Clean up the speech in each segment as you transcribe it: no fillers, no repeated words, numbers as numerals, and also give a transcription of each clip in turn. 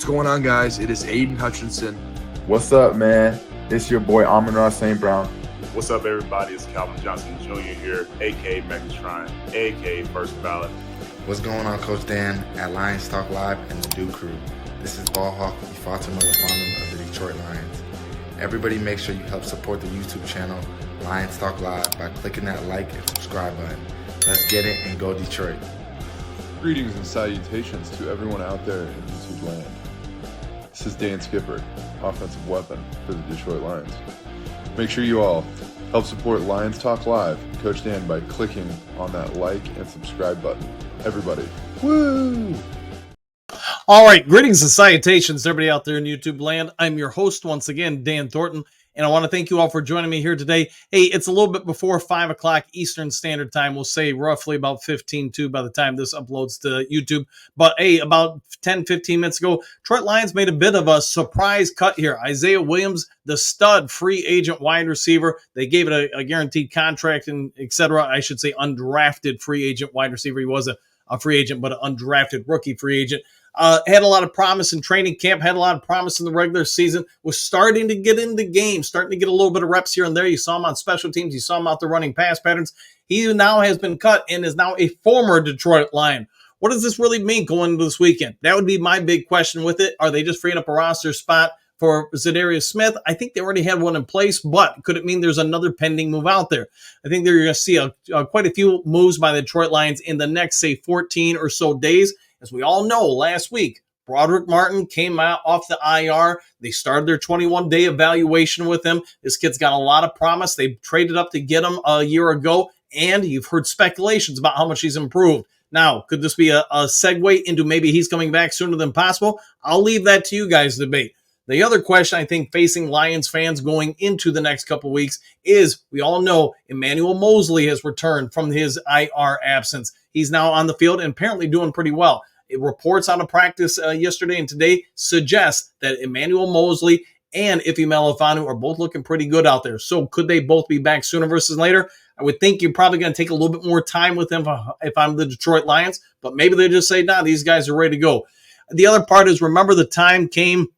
What's going on, guys? It is Aiden Hutchinson. What's up, man? It's your boy Amon-Ra St. Brown. What's up, everybody? It's Calvin Johnson Jr. here, a.k.a. Megatron, a.k.a. First Ballot. What's going on, Coach Dan at Lions Talk Live and the Duke Crew? This is Ball Hawk Fatima Lafonum of the Detroit Lions. Everybody make sure you help support the YouTube channel Lions Talk Live by clicking that like and subscribe button. Let's get it and go Detroit. Greetings and salutations to everyone out there in YouTube land. This is Dan Skipper, offensive weapon for the Detroit Lions. Make sure you all help support Lions Talk Live and Coach Dan by clicking on that like and subscribe button. Everybody, woo! All right, greetings and salutations to everybody out there in YouTube land. I'm your host once again, Dan Thornton, and I want to thank you all for joining me here today. Hey, it's a little bit before 5 o'clock Eastern Standard Time. We'll say roughly about 15 by the time this uploads to YouTube. But hey, about 10, 15 minutes ago, Detroit Lions made a bit of a surprise cut here. Isaiah Williams, the stud free agent wide receiver. They gave it a guaranteed contract and et cetera. I should say undrafted free agent wide receiver. He was a free agent, but an undrafted rookie free agent. Had a lot of promise in training camp, had a lot of promise in the regular season, was starting to get into games, starting to get a little bit of reps here and there. You saw him on special teams. You saw him out there running pass patterns. He now has been cut and is now a former Detroit Lion. What does this really mean going into this weekend? That would be my big question with it. Are they just freeing up a roster spot for Zadarius Smith? I think they already had one in place, but could it mean there's another pending move out there? I think they're going to see quite a few moves by the Detroit Lions in the next, say, 14 or so days. As we all know, last week, Broderick Martin came out off the IR. They started their 21-day evaluation with him. This kid's got a lot of promise. They traded up to get him a year ago, and you've heard speculations about how much he's improved. Now, could this be a segue into maybe he's coming back sooner than possible? I'll leave that to you guys to debate. The other question I think facing Lions fans going into the next couple of weeks is, we all know Emmanuel Moseley has returned from his IR absence. He's now on the field and apparently doing pretty well. Reports out of practice yesterday and today suggest that Emmanuel Moseley and Ife Melifonwu are both looking pretty good out there. So could they both be back sooner versus later? I would think you're probably going to take a little bit more time with them if I'm the Detroit Lions, but maybe they just say, nah, these guys are ready to go. The other part is, remember the time came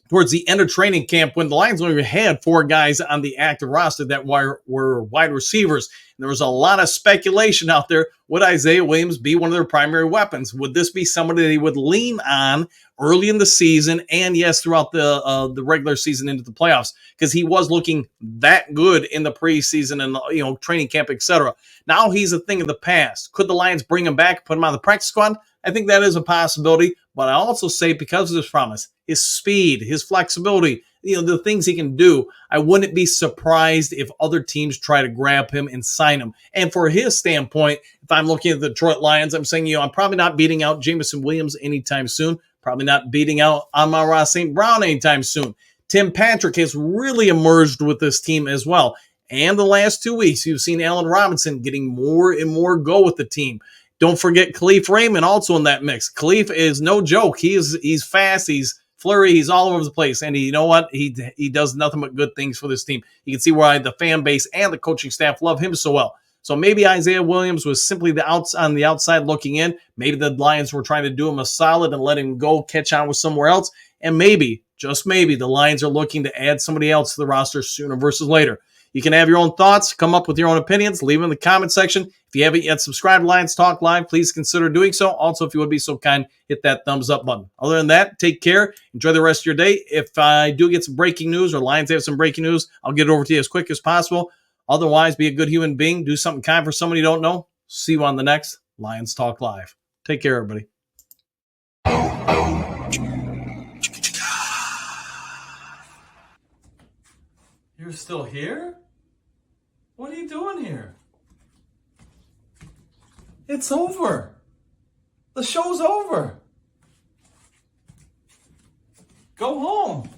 towards the end of training camp when the Lions only had 4 guys on the active roster that were wide receivers. And there was a lot of speculation out there. Would Isaiah Williams be one of their primary weapons? Would this be somebody they would lean on early in the season and, yes, throughout the regular season into the playoffs? Because he was looking that good in the preseason and training camp, etc. Now he's a thing of the past. Could the Lions bring him back, put him on the practice squad? I think that is a possibility. But I also say, because of his promise, his speed, his flexibility, the things he can do, I wouldn't be surprised if other teams try to grab him and sign him. And for his standpoint, if I'm looking at the Detroit Lions, I'm saying, I'm probably not beating out Jameson Williams anytime soon. Probably not beating out Amon-Ra St. Brown anytime soon. Tim Patrick has really emerged with this team as well. And the last 2 weeks, you've seen Allen Robinson getting more and more go with the team. Don't forget Khalif Raymond also in that mix. Khalif is no joke. He's fast. He's flurry. He's all over the place. And you know what? He does nothing but good things for this team. You can see why the fan base and the coaching staff love him so well. So maybe Isaiah Williams was simply on the outside looking in. Maybe the Lions were trying to do him a solid and let him go catch on with somewhere else. And maybe, just maybe, the Lions are looking to add somebody else to the roster sooner versus later. You can have your own thoughts, come up with your own opinions, leave them in the comment section. If you haven't yet subscribed to Lions Talk Live, please consider doing so. Also, if you would be so kind, hit that thumbs up button. Other than that, take care. Enjoy the rest of your day. If I do get some breaking news or Lions have some breaking news, I'll get it over to you as quick as possible. Otherwise, be a good human being. Do something kind for somebody you don't know. See you on the next Lions Talk Live. Take care, everybody. You're still here? What are you doing here? It's over. The show's over. Go home.